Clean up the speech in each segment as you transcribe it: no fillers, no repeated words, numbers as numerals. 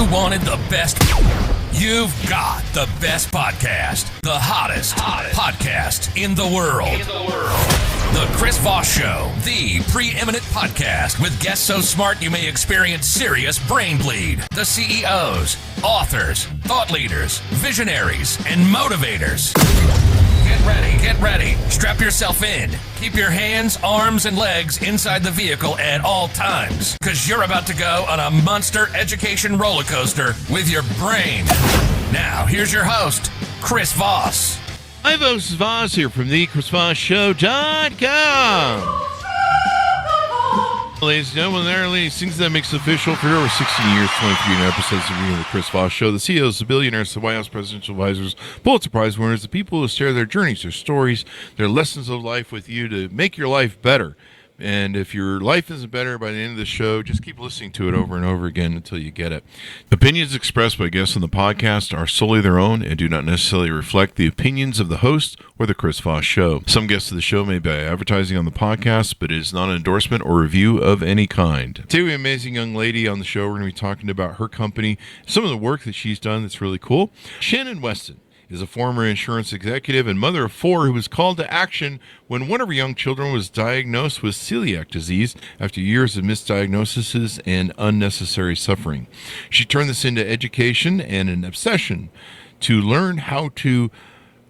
You wanted the best. You've got the best podcast. The hottest podcast in the world. The Chris Voss Show, the preeminent podcast with guests so smart you may experience serious brain bleed. The CEOs, authors, thought leaders, visionaries, and motivators. Get ready. Strap yourself in. Keep your hands, arms, and legs inside the vehicle at all times, because you're about to go on a monster education roller coaster with your brain. Now, here's your host, Chris Voss. Hi, folks. This is Voss here from the Chris Voss Show.com. Ladies and gentlemen, there are things that makes it official for over 16 years, 23 episodes of the Chris Voss Show. The CEOs, the billionaires, the White House presidential advisors, Pulitzer Prize winners, the people who share their journeys, their stories, their lessons of life with you to make your life better. And if your life isn't better by the end of the show, just keep listening to it over and over again until you get it. The opinions expressed by guests on the podcast are solely their own and do not necessarily reflect the opinions of the host or the Chris Voss Show. Some guests of the show may be advertising on the podcast, but it is not an endorsement or review of any kind. Today we have an amazing young lady on the show. We're going to be talking about her company, some of the work that she's done that's really cool. Shannon Weston is a former insurance executive and mother of four who was called to action when one of her young children was diagnosed with celiac disease after years of misdiagnoses and unnecessary suffering. She turned this into education and an obsession to learn how to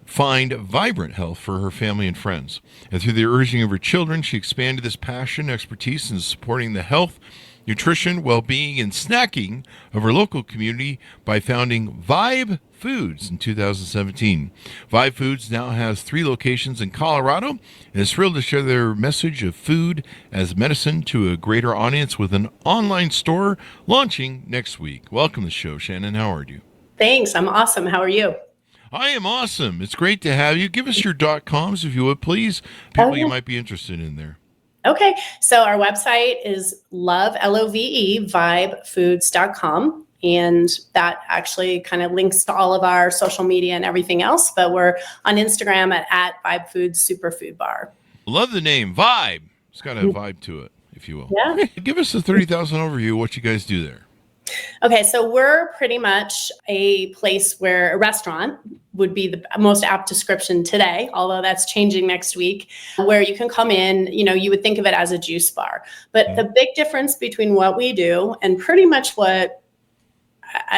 find vibrant health for her family and friends. And through the urging of her children, she expanded this passion, expertise in supporting the health, nutrition, well-being, and snacking of her local community by founding Vibe Foods in 2017. Vibe Foods now has 3 locations in Colorado and is thrilled to share their message of food as medicine to a greater audience with an online store launching next week. Welcome to the show, Shannon. How are you? Thanks. I'm awesome. How are you? I am awesome. It's great to have you. Give us your .coms if you would, please. People you might be interested in there. Okay. So our website is vibefoods.com. And that actually kind of links to all of our social media and everything else. But we're on Instagram at Vibe Foods Superfood Bar. Love the name, Vibe. It's got a vibe to it, if you will. Yeah. Give us a 30,000 overview of what you guys do there. Okay, so we're pretty much a place where a restaurant would be the most apt description today, although that's changing next week, where you can come in, you would think of it as a juice bar. But the big difference between what we do and pretty much what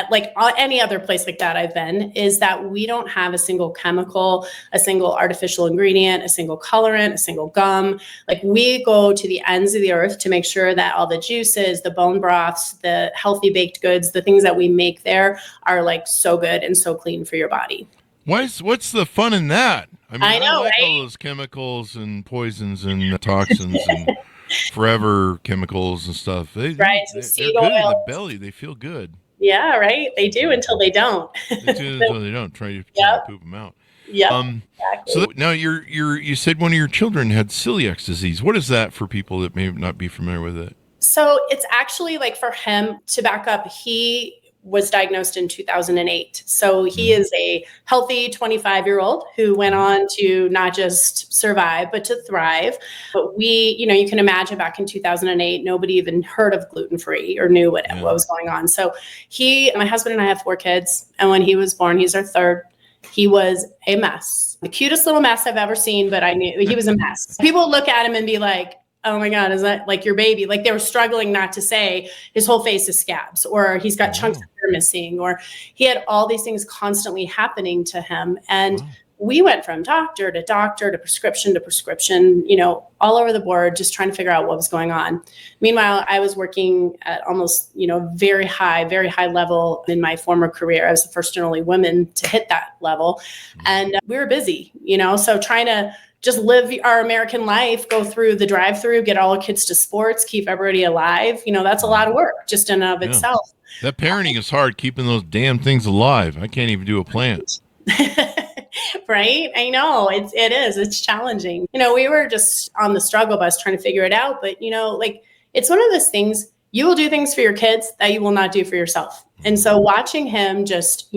like any other place like that I've been, is that we don't have a single chemical, a single artificial ingredient, a single colorant, a single gum. Like we go to the ends of the earth to make sure that all the juices, the bone broths, the healthy baked goods, the things that we make there are like so good and so clean for your body. What's the fun in that? I know, like right? all those chemicals and poisons and toxins and forever chemicals and stuff. They're good in the belly. They feel good. Yeah, right. They do until they don't. They do until they don't. Try to poop them out. Yeah. Exactly. So now you said one of your children had celiac disease. What is that for people that may not be familiar with it? So it's actually like for him, to back up, he was diagnosed in 2008. So he is a healthy 25-year-old who went on to not just survive, but to thrive. But you can imagine back in 2008, nobody even heard of gluten-free or knew what was going on. So my husband and I have 4 kids. And when he was born, he's our third. He was a mess, the cutest little mess I've ever seen, but I knew he was a mess. People look at him and be like, oh my God, is that like your baby? Like they were struggling not to say his whole face is scabs, or he's got chunks of hair missing, or he had all these things constantly happening to him. And we went from doctor to doctor to prescription, all over the board, just trying to figure out what was going on. Meanwhile, I was working at almost, very high level in my former career. I was the first and only woman to hit that level. And we were busy, so trying to just live our American life, go through the drive-through, get all the kids to sports, keep everybody alive. That's a lot of work just in and of itself. That parenting is hard, keeping those damn things alive. I can't even do a plant. Right? I know it is. It's challenging. We were just on the struggle bus trying to figure it out. But, it's one of those things, you will do things for your kids that you will not do for yourself. And so watching him just,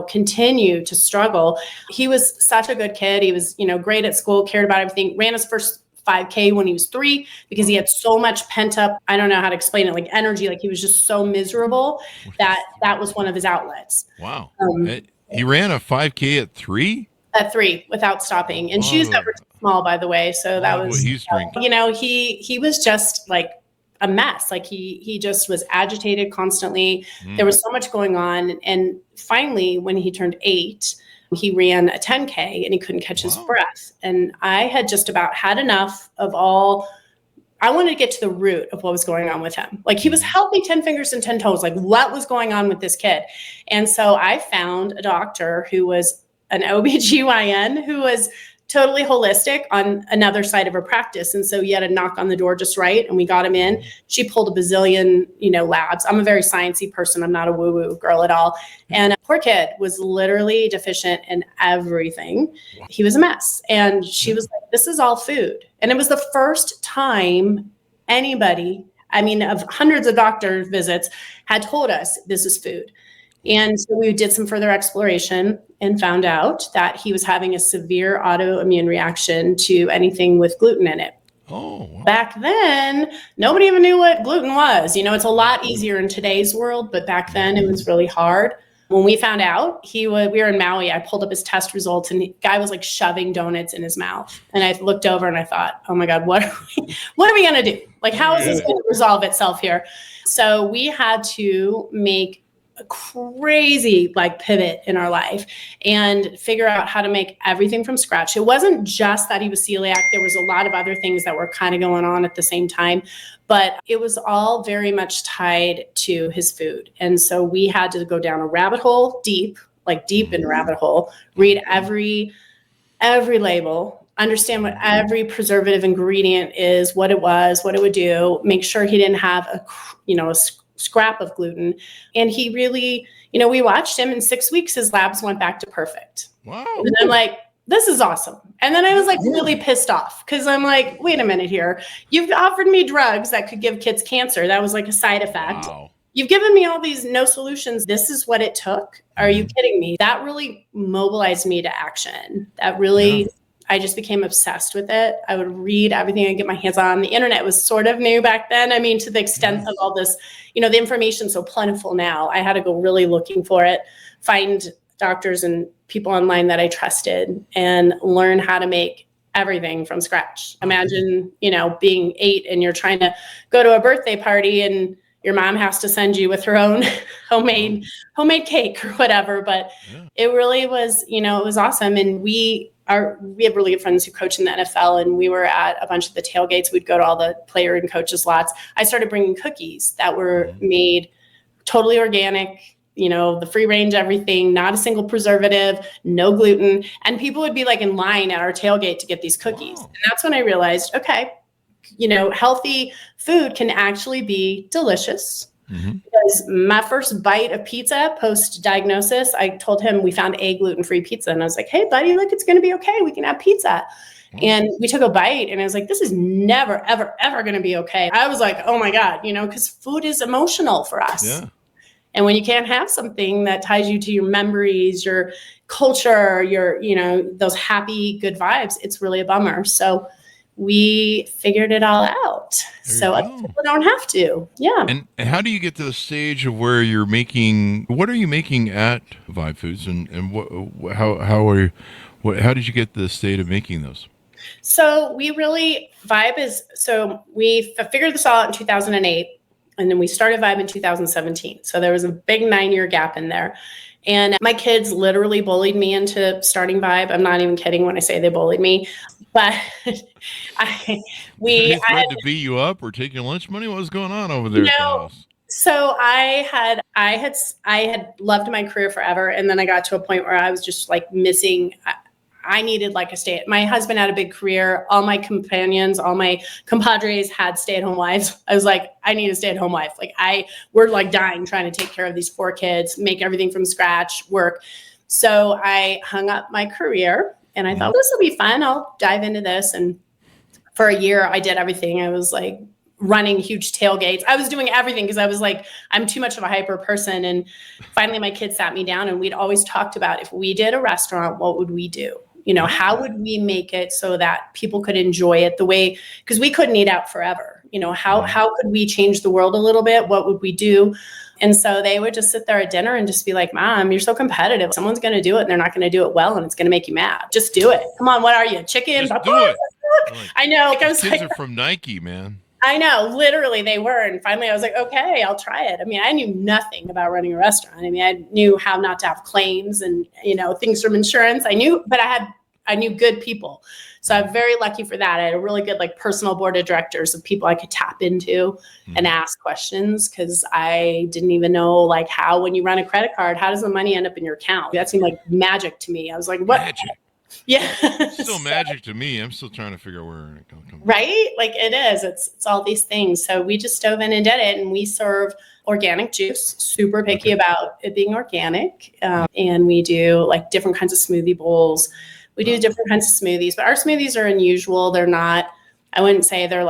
continue to struggle, he was such a good kid. He was, great at school, cared about everything, ran his first 5K when he was 3 because he had so much pent up, I don't know how to explain it, like energy. Like he was just so miserable that was one of his outlets. Wow. He ran a 5K at 3? At 3 without stopping, and shoes that were too small, by the way. So that was, he's drinking. He was just like a mess. Like he just was agitated constantly. There was so much going on. And finally, when he turned 8, he ran a 10K and he couldn't catch his breath. And I had just about had enough of all. I wanted to get to the root of what was going on with him. Like he was healthy, 10 fingers and 10 toes. Like what was going on with this kid? And so I found a doctor who was an OBGYN who was totally holistic on another side of her practice. And so he had to knock on the door just right. And we got him in. She pulled a bazillion, labs. I'm a very sciencey person. I'm not a woo-woo girl at all. And poor kid was literally deficient in everything. He was a mess. And she was like, this is all food. And it was the first time anybody, of hundreds of doctor visits, had told us this is food. And so we did some further exploration and found out that he was having a severe autoimmune reaction to anything with gluten in it. Oh, wow. Back then, nobody even knew what gluten was. It's a lot easier in today's world, but back then it was really hard. When we found out, we were in Maui. I pulled up his test results and the guy was like shoving donuts in his mouth. And I looked over and I thought, oh my God, what are we going to do? Like, how is this going to resolve itself here? So we had to make a crazy pivot in our life and figure out how to make everything from scratch. It wasn't just that he was celiac. There was a lot of other things that were kind of going on at the same time, but it was all very much tied to his food. And so we had to go down a rabbit hole, deep in a rabbit hole, read every label, understand what every preservative ingredient is, what it was, what it would do, make sure he didn't have a scrap of gluten. And he really, we watched him in 6 weeks, his labs went back to perfect. Wow. And I'm like, this is awesome. And then I was really pissed off because I'm like, wait a minute here. You've offered me drugs that could give kids cancer. That was like a side effect. Wow. You've given me all these no solutions. This is what it took. Are you kidding me? That really mobilized me to action. That really, I just became obsessed with it. I would read everything I could get my hands on. The internet was sort of new back then. To the extent of all this, the information so plentiful now. I had to go really looking for it, find doctors and people online that I trusted and learn how to make everything from scratch. Imagine, being 8 and you're trying to go to a birthday party and your mom has to send you with her own homemade cake or whatever. But it really was, it was awesome. And we have really good friends who coach in the NFL, and we were at a bunch of the tailgates. We'd go to all the player and coaches lots. I started bringing cookies that were made totally organic, the free range, everything, not a single preservative, no gluten. And people would be in line at our tailgate to get these cookies. Wow. And that's when I realized, okay, healthy food can actually be delicious. Because my first bite of pizza post-diagnosis, I told him we found a gluten-free pizza. And I was like, hey, buddy, look, it's going to be okay. We can have pizza. And we took a bite and I was like, this is never, ever, ever going to be okay. I was like, oh my God, because food is emotional for us. Yeah. And when you can't have something that ties you to your memories, your culture, your, those happy, good vibes, it's really a bummer. So we figured it all out. So people don't have to. Yeah. And how do you get to the stage of where you're making, what are you making at Vibe Foods and how did you get to the state of making those? So we figured this all out in 2008 and then we started Vibe in 2017. So there was a big 9-year gap in there. And my kids literally bullied me into starting Vibe. I'm not even kidding when I say they bullied me. But they tried to beat you up or take your lunch money. What was going on over there at the house? So I had loved my career forever, and then I got to a point where I was just missing. I needed my husband had a big career. All my companions, all my compadres had stay-at-home wives. I was like, I need a stay-at-home wife. We're dying trying to take care of these 4 kids, make everything from scratch, work. So I hung up my career and I thought, this will be fun. I'll dive into this. And for a year I did everything. I was running huge tailgates. I was doing everything because I was I'm too much of a hyper person. And finally my kids sat me down and we'd always talked about if we did a restaurant, what would we do? how would we make it so that people could enjoy it the way, because we couldn't eat out forever. How could we change the world a little bit? What would we do? And so they would just sit there at dinner and just be like, Mom, you're so competitive. Someone's going to do it and they're not going to do it well. And it's going to make you mad. Just do it. Come on. What are you? Chicken? Just do it. I know. Like, I was kids are from Nike, man. I know, literally they were. And finally I was like, okay, I'll try it. I mean, I knew nothing about running a restaurant. I mean, I knew how not to have claims and, things from insurance. I knew good people. So I'm very lucky for that. I had a really good personal board of directors of people I could tap into and ask questions, because I didn't even know how, when you run a credit card, how does the money end up in your account? That seemed like magic to me. I was like, what? Magic. Yeah. It's still magic to me. I'm still trying to figure out where it comes from. Right? It is. It's all these things. So we just dove in and did it. And we serve organic juice, super picky about it being organic. And we do different kinds of smoothie bowls. We do different kinds of smoothies, but our smoothies are unusual. They're not, I wouldn't say they're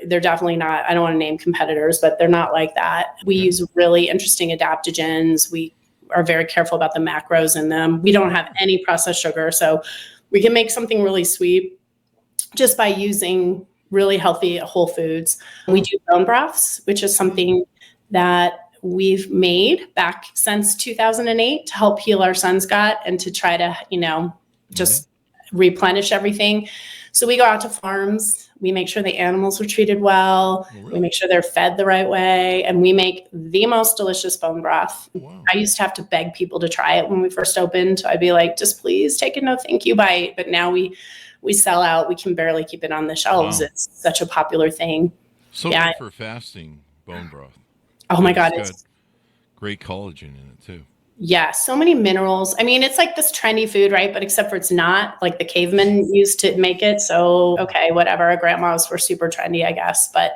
they're definitely not, I don't want to name competitors, but they're not like that. We use really interesting adaptogens. We are very careful about the macros in them. We don't have any processed sugar. So we can make something really sweet just by using really healthy whole foods. We do bone broths, which is something that we've made back since 2008 to help heal our son's gut and to try to, just replenish everything. So we go out to farms. We make sure the animals are treated well. Oh, really? We make sure they're fed the right way. And we make the most delicious bone broth. Wow. I used to have to beg people to try it when we first opened. I'd be like, just please take a no thank you bite. But now we sell out. We can barely keep it on the shelves. Wow. It's such a popular thing. So good for fasting bone broth. Oh my God. It's got great collagen in it too. Yeah, so many minerals. I mean, it's this trendy food, right? But except for it's not the cavemen used to make it. So, okay, whatever. Our grandmas were super trendy, I guess. But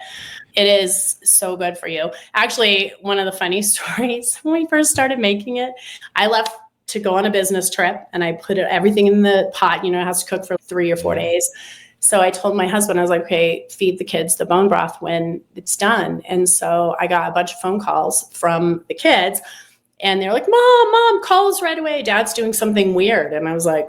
it is so good for you. Actually, one of the funny stories, when we first started making it, I left to go on a business trip and I put everything in the pot. It has to cook for 3 or 4 days. So I told my husband, I was like, okay, feed the kids the bone broth when it's done. And so I got a bunch of phone calls from the kids. And they're like, Mom, call us right away. Dad's doing something weird. And I was like,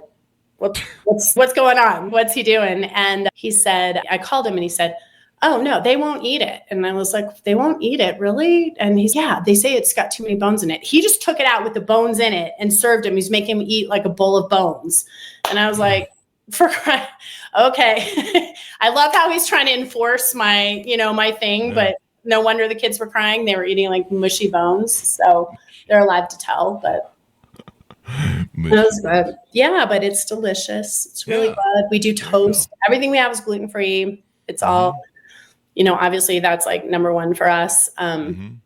what's going on? What's he doing? And he said, I called him and he said, oh, no, they won't eat it. And I was like, they won't eat it, really? And he's, yeah, they say it's got too many bones in it. He just took it out with the bones in it and served him. He's making him eat a bowl of bones. And I was like, okay. I love how he's trying to enforce my, my thing, but no wonder the kids were crying. They were eating mushy bones. So they're allowed to tell, but it was good. Yeah, but it's delicious. It's really good. We do toast. Everything we have is gluten-free. It's all, obviously that's number one for us. And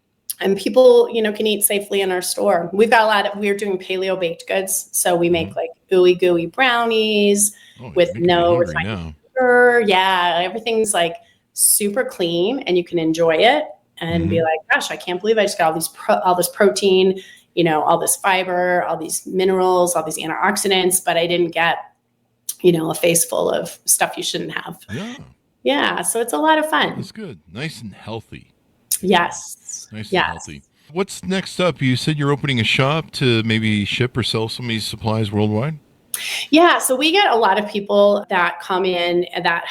people, can eat safely in our store. We've got we're doing paleo baked goods. So we make ooey gooey brownies with no refined sugar. Yeah, everything's super clean and you can enjoy it. And be like, gosh, I can't believe I just got all this protein, all this fiber, all these minerals, all these antioxidants, but I didn't get, a face full of stuff you shouldn't have. Yeah. Yeah. So it's a lot of fun. That's good. Nice and healthy. Yes. Nice and healthy. What's next up? You said you're opening a shop to maybe ship or sell some of these supplies worldwide? Yeah. So we get a lot of people that come in that,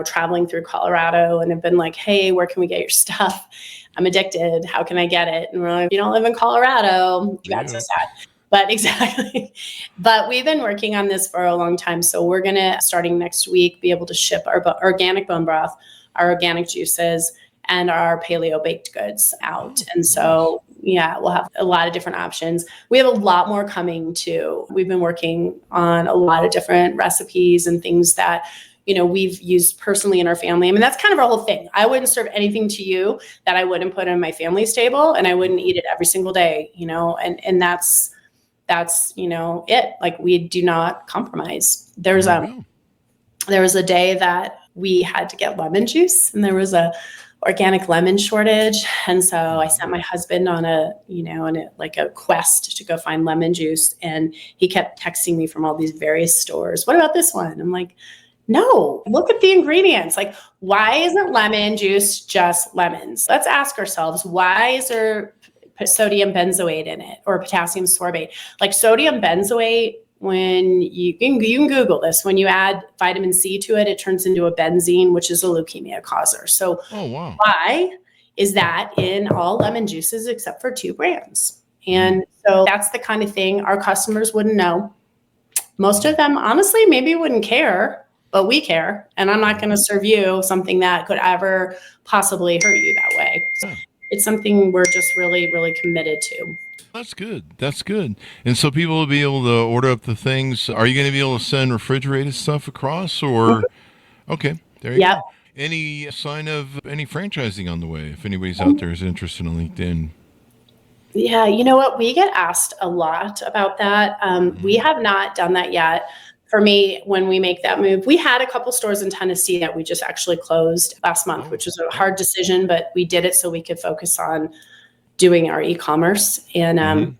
traveling through Colorado and have been like, hey, where can we get your stuff? I'm addicted. How can I get it? And we're like, you don't live in Colorado. That's so sad. But exactly. But we've been working on this for a long time. So we're going to, starting next week, be able to ship our organic bone broth, our organic juices, and our paleo baked goods out. And so, we'll have a lot of different options. We have a lot more coming too. We've been working on a lot of different recipes and things that, we've used personally in our family. I mean, that's kind of our whole thing. I wouldn't serve anything to you that I wouldn't put on my family's table, and I wouldn't eat it every single day, and that's, it. We do not compromise. There was a day that we had to get lemon juice and there was a organic lemon shortage. And so I sent my husband on a quest to go find lemon juice. And he kept texting me from all these various stores. What about this one? I'm like, no, look at the ingredients. Why isn't lemon juice just lemons? Let's ask ourselves, why is there sodium benzoate in it or potassium sorbate? Sodium benzoate, when you can Google this, when you add vitamin C to it, it turns into a benzene, which is a leukemia causer. So why is that in all lemon juices except for 2 brands? And so that's the kind of thing our customers wouldn't know. Most of them, honestly, maybe wouldn't care, but we care. And I'm not going to serve you something that could ever possibly hurt you that way. So it's something we're just really, really committed to. That's good. That's good. And so people will be able to order up the things. Are you going to be able to send refrigerated stuff across or? Okay. There you go. Any sign of any franchising on the way? If anybody's out there is interested in LinkedIn. Yeah. You know what? We get asked a lot about that. We have not done that yet. For me, when we make that move, we had a couple stores in Tennessee that we just actually closed last month, which was a hard decision, but we did it so we could focus on doing our e-commerce. And,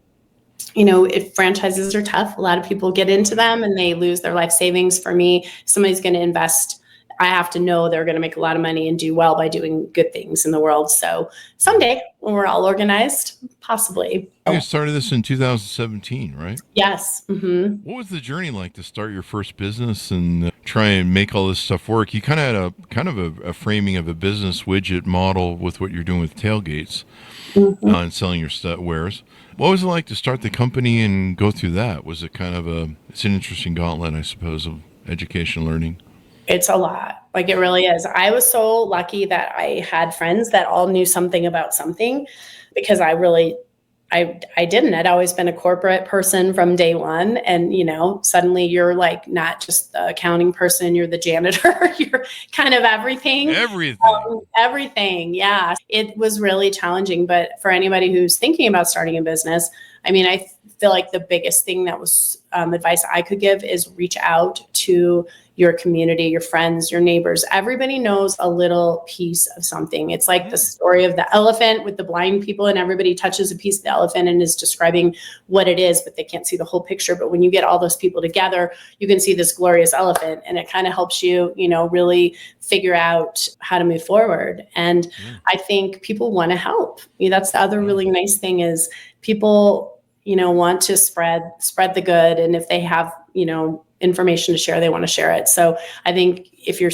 if franchises are tough, a lot of people get into them and they lose their life savings. For me, somebody's going to invest. I have to know they're going to make a lot of money and do well by doing good things in the world. So someday when we're all organized, possibly. You started this in 2017, right? Yes. Mm-hmm. What was the journey like to start your first business and try and make all this stuff work? You kind of had a framing of a business widget model with what you're doing with tailgates and selling your wares. What was it like to start the company and go through that? Was it it's an interesting gauntlet, I suppose, of education learning? It's a lot. Like it really is. I was so lucky that I had friends that all knew something about something because I didn't. I'd always been a corporate person from day one. And, suddenly you're like not just the accounting person, you're the janitor, you're kind of everything. Everything. Yeah. It was really challenging. But for anybody who's thinking about starting a business, I feel like the biggest thing that was advice I could give is reach out to your community, your friends, your neighbors. Everybody knows a little piece of something. It's like the story of the elephant with the blind people, and everybody touches a piece of the elephant and is describing what it is, but they can't see the whole picture. But when you get all those people together, you can see this glorious elephant, and it kind of helps you, really figure out how to move forward. And I think people want to help. That's the other really nice thing is people, want to spread the good. And if they have, information to share, they want to share it. So I think if you're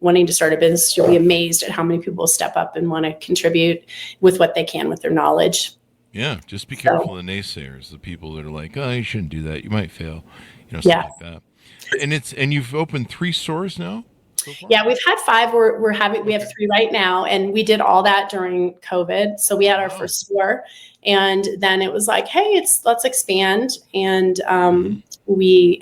wanting to start a business, you'll be amazed at how many people step up and want to contribute with what they can with their knowledge. Yeah. Just be careful of the naysayers, the people that are like, oh, you shouldn't do that. You might fail, stuff like that. And you've opened 3 stores now? So yeah, we've had 5. We have 3 right now. And we did all that during COVID. So we had our first store and then it was like, hey, let's expand. And, we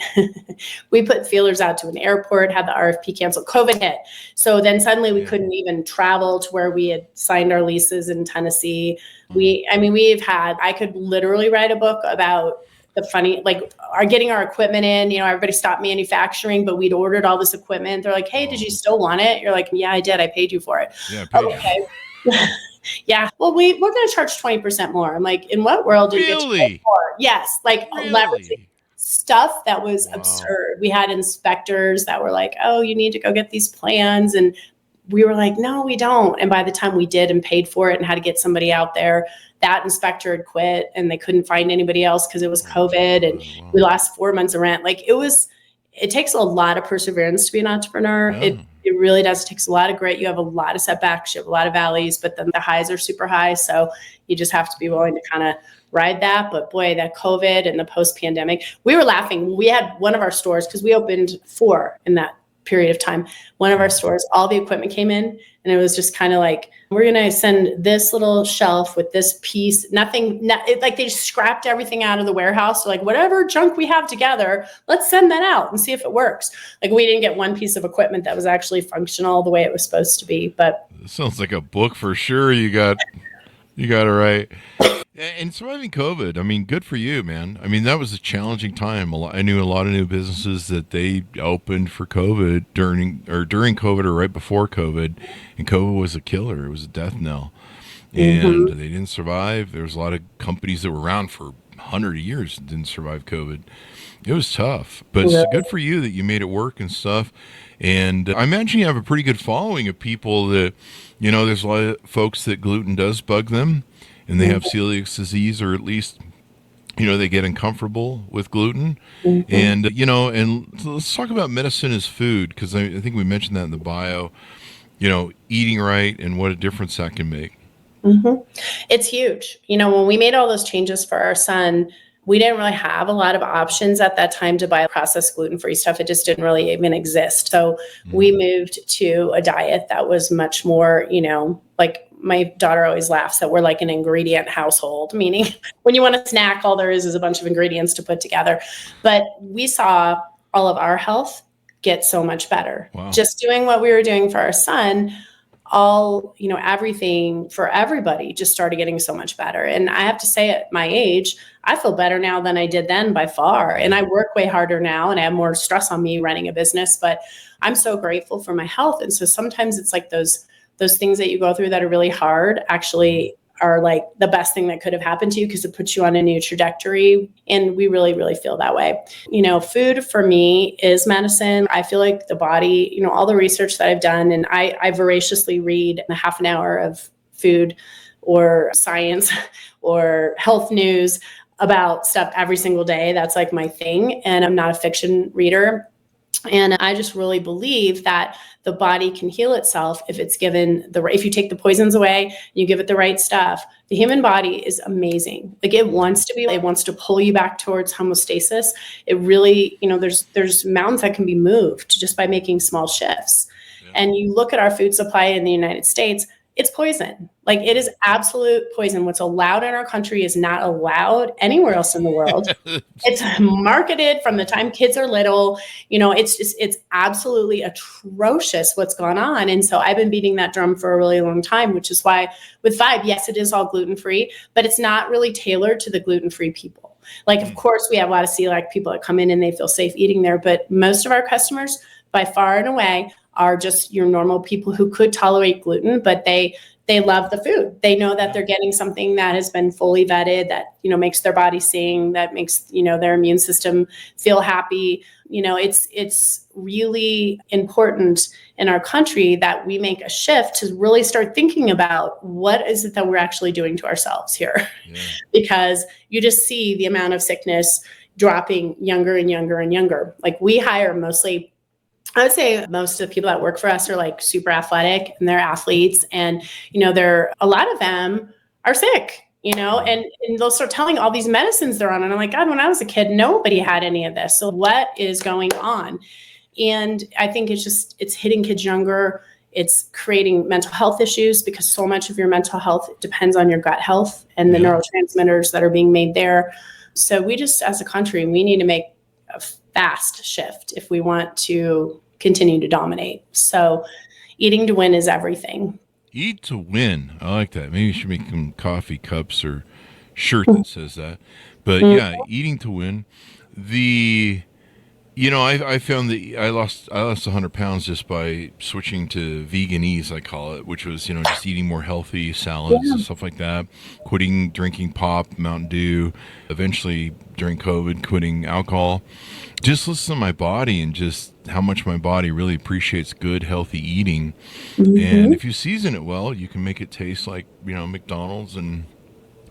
put feelers out to an airport, had the RFP canceled, COVID hit. So then suddenly we couldn't even travel to where we had signed our leases in Tennessee. I could literally write a book about the funny, getting our equipment in, everybody stopped manufacturing, but we'd ordered all this equipment. They're like, hey, did you still want it? You're like, yeah, I did. I paid you for it. Yeah, I paid you. Yeah. Well, we're going to charge 20% more. I'm like, in what world did you get more? Yes. Leveraging stuff that was absurd. We had inspectors that were like, oh, you need to go get these plans. And we were like, no, we don't. And by the time we did and paid for it and had to get somebody out there, that inspector had quit and they couldn't find anybody else because it was COVID and we lost 4 months of rent. It takes a lot of perseverance to be an entrepreneur. Yeah. It really does. It takes a lot of grit. You have a lot of setbacks, you have a lot of valleys, but then the highs are super high. So you just have to be willing to kind of ride that. But boy, that COVID and the post-pandemic, we were laughing. We had one of our stores, because we opened 4 in that period of time. One of our stores, all the equipment came in and it was just kind of like, we're going to send this little shelf with this piece, they just scrapped everything out of the warehouse. So whatever junk we have together, let's send that out and see if it works. We didn't get one piece of equipment that was actually functional the way it was supposed to be, but it sounds like a book for sure. You got it right. And surviving COVID, good for you, man. That was a challenging time. I knew a lot of new businesses that they opened for COVID during COVID or right before COVID, and COVID was a killer. It was a death knell, and they didn't survive. There was a lot of companies that were around for 100 years and didn't survive COVID. It was tough, but it's good for you that you made it work and stuff. And I imagine you have a pretty good following of people that, there's a lot of folks that gluten does bug them. And they have celiac disease, or at least they get uncomfortable with gluten. Mm-hmm. And, and so let's talk about medicine as food, because I think we mentioned that in the bio, eating right and what a difference that can make. Mm-hmm. It's huge. When we made all those changes for our son, we didn't really have a lot of options at that time to buy processed gluten-free stuff. It just didn't really even exist. So we moved to a diet that was much more, like my daughter always laughs that we're like an ingredient household, meaning when you want a snack, all there is a bunch of ingredients to put together. But we saw all of our health get so much better. Wow. Just doing what we were doing for our son. Everything for everybody just started getting so much better. And I have to say, at my age, I feel better now than I did then by far. And I work way harder now and I have more stress on me running a business, but I'm so grateful for my health. And so sometimes it's like those things that you go through that are really hard actually are like the best thing that could have happened to you, because it puts you on a new trajectory. And we really, really feel that way. Food for me is medicine. I feel like the body, all the research that I've done, and I voraciously read a half an hour of food or science or health news about stuff every single day. That's like my thing. And I'm not a fiction reader. And I just really believe that the body can heal itself if it's given if you take the poisons away, you give it the right stuff. The human body is amazing. Like it wants to pull you back towards homeostasis. It really, there's mountains that can be moved just by making small shifts. Yeah. And you look at our food supply in the United States, it's poison. Like it is absolute poison. What's allowed in our country is not allowed anywhere else in the world. It's marketed from the time kids are little. It's absolutely atrocious what's gone on. And so I've been beating that drum for a really long time, which is why with Vibe, yes, it is all gluten-free, but it's not really tailored to the gluten-free people. Like, of course, we have a lot of celiac people that come in and they feel safe eating there, but most of our customers by far and away are just your normal people who could tolerate gluten, but they love the food. They know that they're getting something that has been fully vetted, that, makes their body sing, that makes, their immune system feel happy. It's really important in our country that we make a shift to really start thinking about what is it that we're actually doing to ourselves here. Yeah. Because you just see the amount of sickness dropping younger and younger and younger. Like we hire mostly, I would say most of the people that work for us are like super athletic and they're athletes, and, a lot of them are sick, and they'll start telling all these medicines they're on. And I'm like, God, when I was a kid, nobody had any of this. So what is going on? And I think it's hitting kids younger. It's creating mental health issues because so much of your mental health depends on your gut health and the neurotransmitters that are being made there. So we just, as a country, we need to make a fast shift if we want to continue to dominate. So eating to win is everything. Eat to win. I like that. Maybe you should make some coffee cups or shirt that says that. But yeah, eating to win. I found that I lost 100 pounds just by switching to veganese, I call it, which was, just eating more healthy salads and stuff like that, quitting drinking pop, Mountain Dew, eventually during COVID, quitting alcohol. Just listen to my body and just how much my body really appreciates good, healthy eating. And if you season it well, you can make it taste like, McDonald's and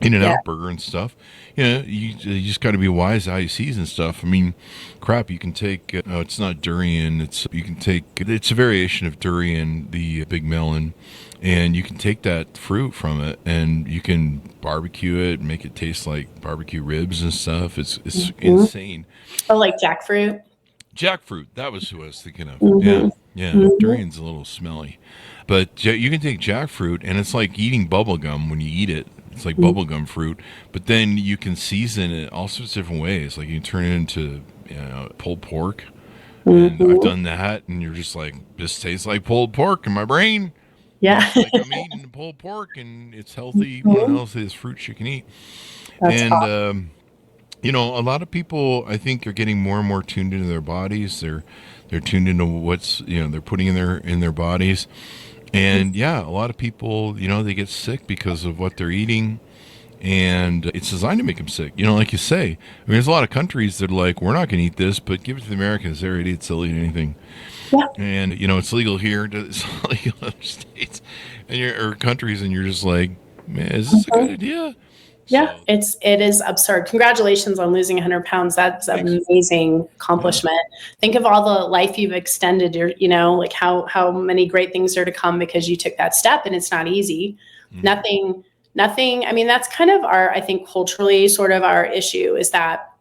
In-N-Out Burger and stuff. You just got to be wise how you season stuff. I mean, crap, you can take, it's not durian. It's a variation of durian, the big melon, and you can take that fruit from it and you can barbecue it, make it taste like barbecue ribs and stuff. It's insane. Oh, like jackfruit? Jackfruit. That was who I was thinking of. Yeah. Durian's a little smelly. But you can take jackfruit and it's like eating bubble gum when you eat it. It's like bubblegum fruit, but then you can season it all sorts of different ways. Like you can turn it into pulled pork, and I've done that, and you're just like, this tastes like pulled pork in my brain. Yeah, like I'm eating pulled pork, and it's healthy. One of the healthiest fruits you can eat. That's and awesome. A lot of people I think are getting more and more tuned into their bodies. They're tuned into what's they're putting in their bodies. And a lot of people, they get sick because of what they're eating, and it's designed to make them sick. Like you say, I mean, there's a lot of countries that are like, we're not going to eat this, but give it to the Americans. They're idiots. They'll eat anything. Yeah. And, it's legal here. It's not legal in other states or countries. And you're just like, man, is this a good idea? Yeah, So, it is absurd. Congratulations on losing 100 pounds. That's an amazing accomplishment. Think of all the life you've extended, like how many great things are to come because you took that step, and it's not easy. Nothing. I mean, that's kind of I think culturally sort of our issue is that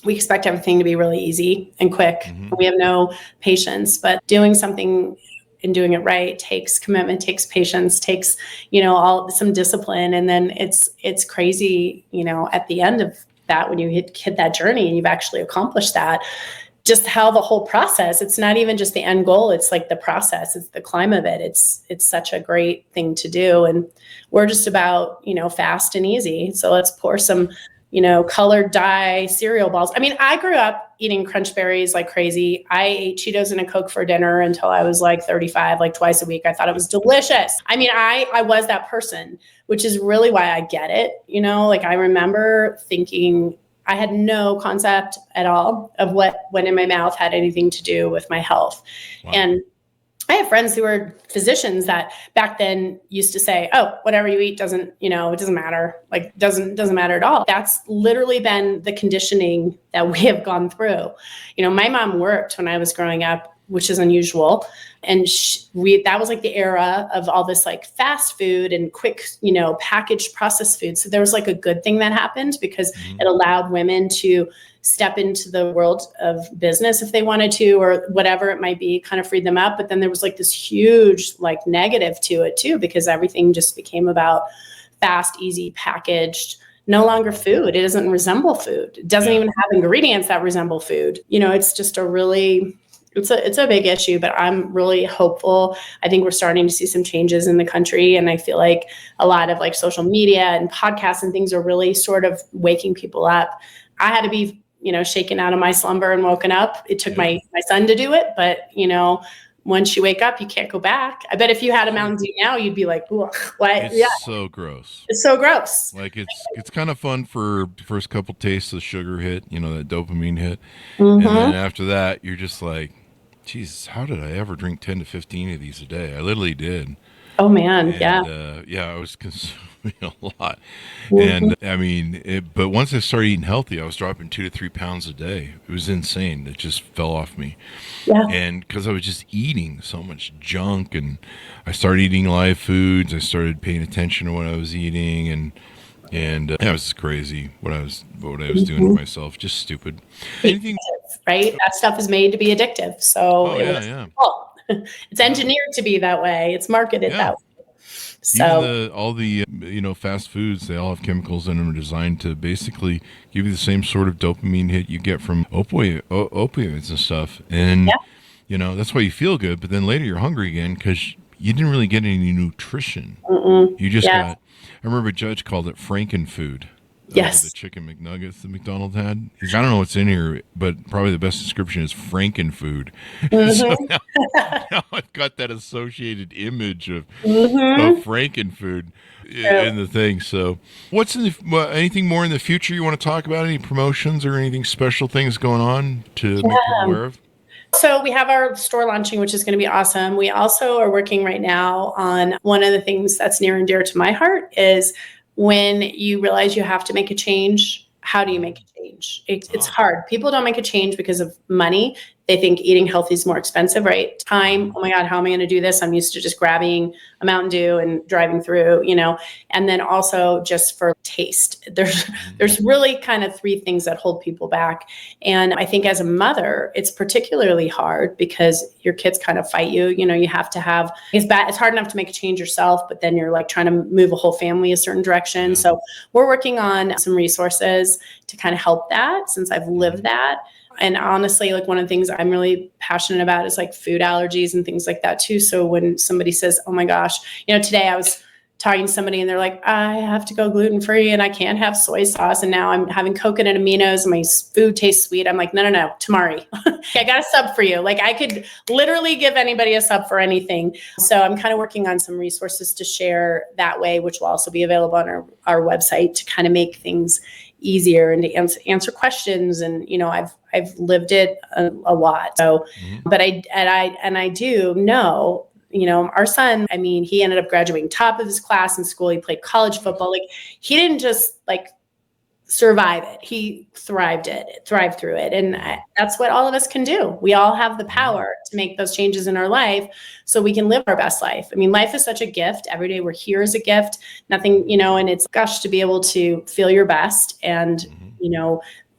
we expect everything to be really easy and quick. We have no patience, but doing something and doing it right takes commitment, takes patience, takes, some discipline. And then it's crazy, at the end of that, when you hit that journey and you've actually accomplished that, just how the whole process, it's not even just the end goal. It's like the process, it's the climb of it. It's such a great thing to do. And we're just about, fast and easy. So let's pour some, colored dye cereal balls. I mean, I grew up eating Crunch Berries like crazy. I ate Cheetos and a Coke for dinner until I was like 35, like twice a week. I thought it was delicious. I mean, I was that person, which is really why I get it. Like I remember thinking I had no concept at all of what went in my mouth had anything to do with my health. Wow. And I have friends who are physicians that back then used to say, oh, whatever you eat doesn't, it doesn't matter. Like doesn't matter at all. That's literally been the conditioning that we have gone through. My mom worked when I was growing up, which is unusual. And that was like the era of all this like fast food and quick, packaged processed food. So there was like a good thing that happened because it allowed women to step into the world of business if they wanted to, or whatever it might be, kind of freed them up. But then there was like this huge like negative to it too, because everything just became about fast, easy, packaged, no longer food. It doesn't resemble food. It doesn't even have ingredients that resemble food. It's just it's a big issue, but I'm really hopeful. I think we're starting to see some changes in the country. And I feel like a lot of like social media and podcasts and things are really sort of waking people up. I had to be, shaken out of my slumber and woken up. It took my son to do it, but once you wake up, you can't go back. I bet if you had a Mountain Dew now, you'd be like, what? It's so gross. It's so gross. Like it's kind of fun for the first couple tastes of sugar hit, that dopamine hit. And then after that, you're just like, Jesus, how did I ever drink 10 to 15 of these a day? I literally did. Oh man. I was consuming a lot. And I mean, but once I started eating healthy, I was dropping 2 to 3 pounds a day. It was insane. It just fell off me. Yeah. And because I was just eating so much junk, and I started eating live foods. I started paying attention to what I was eating, and it was crazy what I was doing to myself. Just stupid. Anything, right? That stuff is made to be addictive. So it's engineered to be that way. It's marketed that way. So even all the fast foods, they all have chemicals in them designed to basically give you the same sort of dopamine hit you get from opioids and stuff. And that's why you feel good, but then later you're hungry again because you didn't really get any nutrition. You just got. I remember a judge called it Frankenfood. Yes. The chicken McNuggets that McDonald's had. I don't know what's in here, but probably the best description is Frankenfood. So now I've got that associated image of Frankenfood in the thing. So what's anything more in the future you want to talk about? Any promotions or anything special things going on to make people aware of? So we have our store launching, which is going to be awesome. We also are working right now on one of the things that's near and dear to my heart is when you realize you have to make a change, how do you make a change? It's hard. People don't make a change because of money. They think eating healthy is more expensive, right? Time. Oh my God, how am I going to do this? I'm used to just grabbing a Mountain Dew and driving through, and then also just for taste. There's really kind of three things that hold people back. And I think as a mother, it's particularly hard because your kids kind of fight you. You have to have, it's hard enough to make a change yourself, but then you're like trying to move a whole family a certain direction. So we're working on some resources to kind of help that since I've lived that. And honestly, like one of the things I'm really passionate about is like food allergies and things like that too. So when somebody says, oh my gosh, today I was talking to somebody and they're like, I have to go gluten-free and I can't have soy sauce. And now I'm having coconut aminos and my food tastes sweet. I'm like, no, Tamari, I got a sub for you. Like I could literally give anybody a sub for anything. So I'm kind of working on some resources to share that way, which will also be available on our website to kind of make things easier and to answer questions. And, I've lived it a lot. So, but I do know our son, I mean, he ended up graduating top of his class in school. He played college football. Like, he didn't just survive it. He thrived through it. And that's what all of us can do. We all have the power to make those changes in our life so we can live our best life. I mean, life is such a gift. Every day we're here is a gift. Nothing, and it's to be able to feel your best and,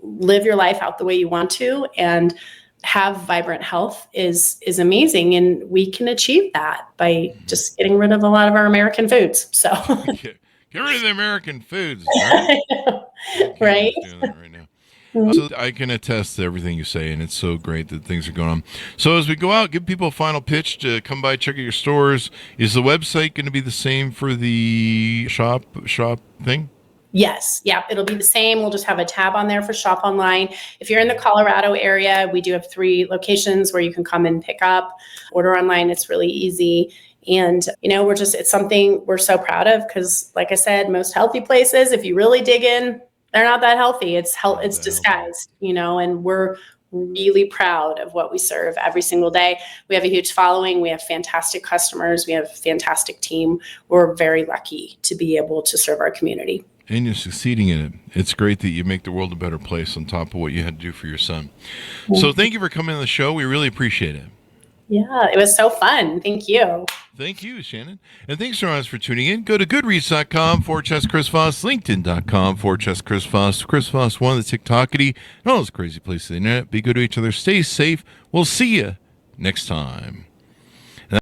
live your life out the way you want to and have vibrant health is amazing. And we can achieve that by just getting rid of a lot of our American foods. So get rid of the American foods. Right? Right. Doing that right now. So I can attest to everything you say, and it's so great that things are going on. So as we go out, give people a final pitch to come by, check out your stores. Is the website going to be the same for the shop thing? Yes. Yeah. It'll be the same. We'll just have a tab on there for shop online. If you're in the Colorado area, we do have 3 locations where you can come and pick up, order online. It's really easy. And, it's something we're so proud of because, like I said, most healthy places, if you really dig in, they're not that healthy. It's disguised, and we're really proud of what we serve every single day. We have a huge following. We have fantastic customers. We have a fantastic team. We're very lucky to be able to serve our community. And you're succeeding in it. It's great that you make the world a better place on top of what you had to do for your son. So thank you for coming on the show. We really appreciate it. Yeah, it was so fun. Thank you. Thank you, Shannon. And thanks for tuning in. Go to goodreads.com/Chris Voss, LinkedIn.com/Chris Voss, Chris Voss 1, the TikTokity, and all those crazy places on the internet. Be good to each other. Stay safe. We'll see you next time.